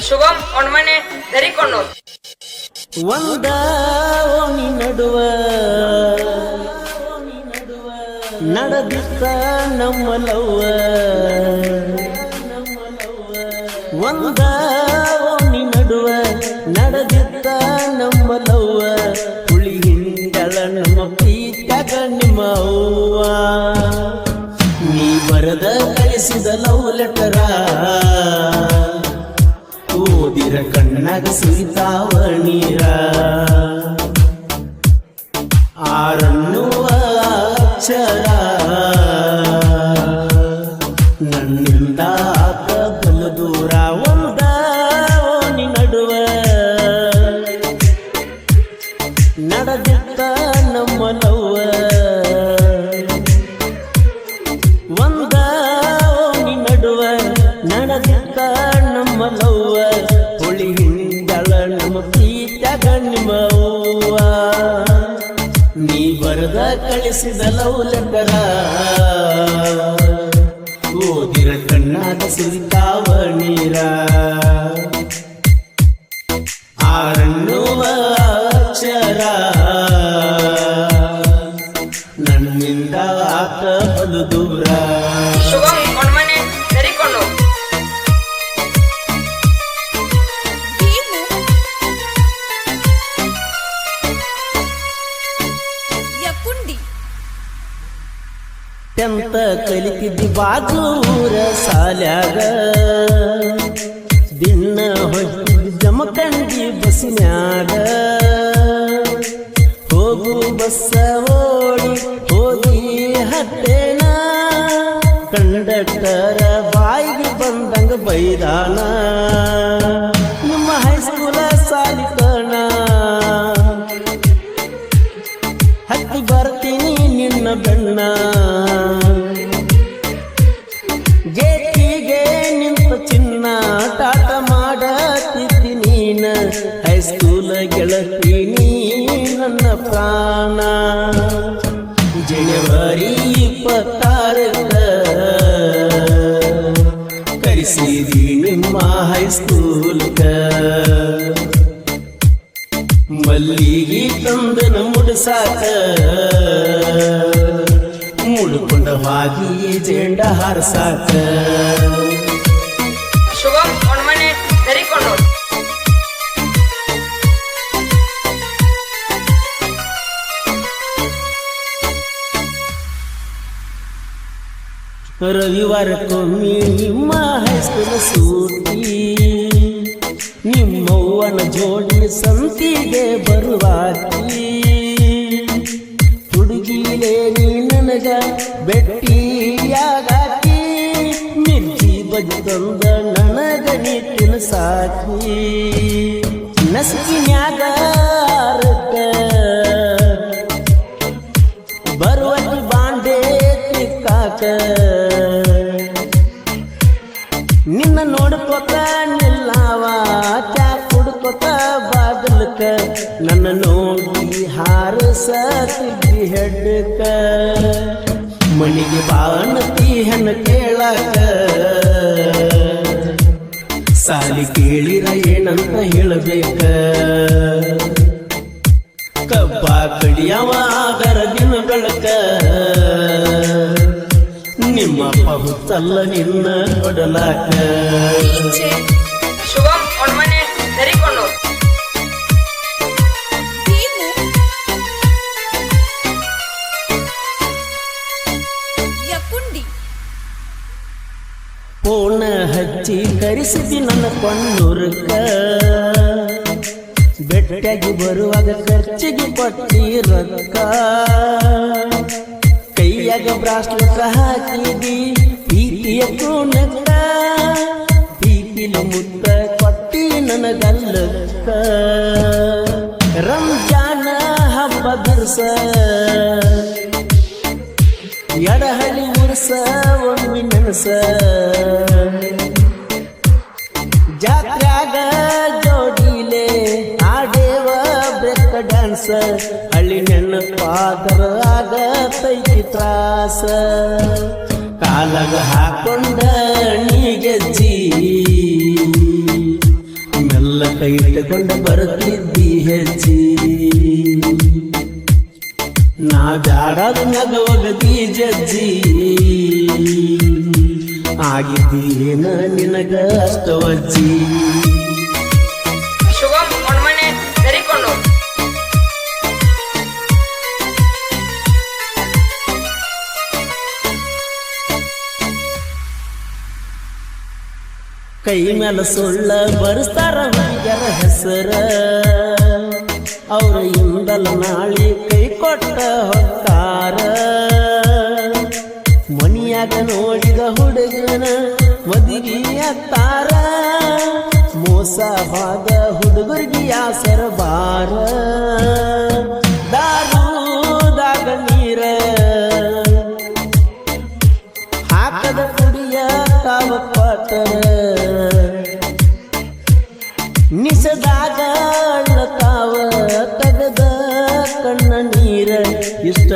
ಶುಭಂ ಒಣ್ಮನೆ ಧರಿಕೊಂಡು ಒಂದ ಓಣಿ ನಡುವ ನಡೆದಿತ್ತ ನಮ್ಮ ಲವ್ವ ಒಂದ ಓಣಿ ನಡುವ ನಡೆದಿತ್ತ ನಮ್ಮ ಲವ್ವ ಹುಳಿ ಹಿಂದಳ ನಮ್ಮ ಪ್ರೀತ್ಯಾಗ ನಿಮ್ಮ ಅವ್ವ ನೀ ಬರದ ಕಳಿಸಿದ ಲವ್ ಲೆಟರ ಓದಿರ ಕಣ್ಣಾಗ ಸುರಿತಾವ ನೀರ ಆರನ್ನುವ ಅಕ್ಷರ ನನ್ನಿಂದ ಬಲು ದೂರ ಒಂದ ಓಣಿ ನಡುವ ನಡೆದಿತ್ತ ನಮ್ಮ ಲವ್ವ ಒಂದ ಓಣಿ ನಡುವ ನಡೆದಿತ್ತ ನಮ್ಮ ಲವ್ವ ಹುಳಿ ಹಿಂದಳ ನಮ್ಮ ಪ್ರೀತ್ಯಾಗ ನಿಮ್ಮ ಅವ್ವ ನೀ ಬರದ ಕಳಿಸಿದ ಲವ್ ಲೆಟರ ಓದಿರ ಕಣ್ಣಾಗ ಸುರಿತಾವ ನೀರ ಆರನ್ನುವ ಅಕ್ಷರ ನನ್ನಿಂದ ಆತ ಬಲು ದೂರ ಶುಭಂ ಒಣ್ಮನೆ ಧರಿಕೊಂಡು ಟೆಂತ ಕಲಿತಿದ್ದಿ ಬಾಜೂರ ಸಾಲ್ಯಾಗ ದಿನ ಹೊತ್ತಿದ್ದಿ ಜಮಖಂಡಿ ಬಸ್ನ್ಯಾಗ ಹೋಗು ಬಸ್ಸ ಓಡಿ ಹೋಗಿ ಹತ್ತೇನ ಕಂಡಕ್ಟರ ಬಾಯಿಗೆ ಬಂದಂಗ ಬೈದಾನ ನಿಮ್ಮ ಹೈಸ್ಕೂಲ ಸಾಲಿ ಕಣ ಹತ್ತಿ ಬರ್ತೀನಿ ನಿನ್ನ ಬೆಣ್ಣ ಗೇಟಿಗೆ ನಿಂತ ಚಿನ್ನ ಟಾಟ ಮಾಡತಿದ್ದಿ ನೀನ ಹೈಸ್ಕೂಲ ಗೆಳತಿ ನೀ ನನ್ನ ಪ್ರಾಣ ಜನವರಿ 26 ಕರೆಸಿದಿ ನಿಮ್ಮ ಹೈಸ್ಕೂಲ್ಗ ಮಲ್ಲಿಗೆ ತಂದನ ಮುಡಸಾಕ ಮುಡ್ಕೊಂಡ ಹಾಗೆ ಜೆಂಡ ಹಾರಸಾಕ ಶುಭಂ ಒಣ್ಮನೆ ಧರಿಕೊಂಡು ರವಿವಾರಕ್ಕೊಮ್ಮೆ ನಿಮ್ಮ ಹೈಸ್ಕೂಲ್ ಸೂಟಿ ನಿಮ್ಮವ್ವನ ಜೋಡಿ ಸಂತಿಗೆ ಬರುವಾಕಿ ಹುಡುಗಿಲೇ ನೀ ನನಗ ಬೆಟ್ಟಿಯಾಗಾಕಿ ಮಿರ್ಚಿ ಬಜ್ಜಿ ತಂದ ನನಗ ನೀ ತಿನ್ಸಾಕಿ ನಸ್ಕಿನ್ಯಾಗ ಬರುವತಿ ಬಾಂಡೆ ತಿಕ್ಕಾಕ ನಿನ್ನ ನೋಡ್ಕೊತ ನಿಲ್ಲವ ಚಾ ಕುಡ್ಕೊತ ಬಾಗಲ್ಕ ನನ್ನ ನೋಡಿ ಹಾರಸತಿದ್ದಿ ಹೆಡ್ಕ ಮಣಿಗೆ ಬಾಣತಿ ಹೆಣ್ಣು ಕೇಳಾಕ ಸಾಲಿ ಕೇಳಿರ ಏನಂತ ಹೇಳಬೇಕ ಕಬ್ಬ ಕಡಿಯವ ಗರದಿನ ಬೆಳಕ ನಿಮ್ಮಪ್ಪ ಹುತ್ತಲ್ಲ ನಿನ್ನ ಕೊಡಲಾಕ ಶುಭಂ ಒಣ್ಮನೆ ಧರಿಕೊಂಡು ಪೋಣ ಹಚ್ಚಿ ಕರೆಸಿದಿ ನನ್ನ ಕೊಂಡೂರ್ಕ ಬೆಟ್ಟಾಗಿ ಬರುವಾಗ ಖರ್ಚಿಗೆ ಕೊಟ್ಟಿ ರೊಕ್ಕ ಕೈಯಾಗ ಬ್ರಾಸ್ಲೆಟ್ ಹಾಕಿದಿ ಪ್ರೀತಿಯ ಕೋಣಕ್ಕ ಪ್ರೀತಿಲ ಮುತ್ತ ಕೊಟ್ಟಿ ನನಗಲ್ಲಕ್ಕ ರಂಜಾನ ಹಬ್ಬ ಬಿರ್ಸ ಎಡಹಳಿ ಉರ್ಸ ಒಮ್ಮೆ ನೆನಸ ಜಾತ್ರ್ಯಾಗ ಜೋಡಿಲೆ ಆಡೇವ ಬ್ರೇಕ್ ಡ್ಯಾನ್ಸ್ ಹಳ್ಳಿ ನೆನಪಾದರ ಆಗತೈತಿ ತ್ರಾಸ ಕಾಲಗ ಹಾಕೊಂಡ ನೀ ಗೆಜ್ಜಿ ಮಲ್ಲಕ ಇಟ್ಟುಕೊಂಡು ಬರುತ್ತಿದ್ದಿ ಹೆಜ್ಜಿ ನಾ ಬ್ಯಾಡದು ನಗವಗದಿ ಜಜ್ಜಿ ಆಗಿದ್ದೀನ ನಿನಗ ಅಷ್ಟವಜ್ಜಿ ಶುಭಂ ಒಣ್ಮನೆ ಧರಿಕೊಂಡು ಕೈ ಮೇಲೆ ಸುಳ್ಳ ಬರೆಸ್ತಾರ ಹುಡುಗರ ಹೆಸರ ಅವ್ರ ಇಂದಲ ನಾಳಿ ಕೈ ಕೊಟ್ಟ ಹೊಕ್ಕಾರ ಮನಿಯಾಗ ನೋಡಿದ ಹುಡುಗನ ಮದಿಗೆಯತ್ತಾರ ಮೋಸವಾದ ಹುಡುಗರಿಗೆ ಆಸರ ಬಾರ ದಾರುದಾಗ ನೀರ ಹಾಕದ ಕುಡಿಯ ತಾವ ಪಟ್ಟರ ನಿಸದಾಗ ಅಳ್ಳತಾವ ತಗದ ಕಣ್ಣ ನೀರ ಇಷ್ಟ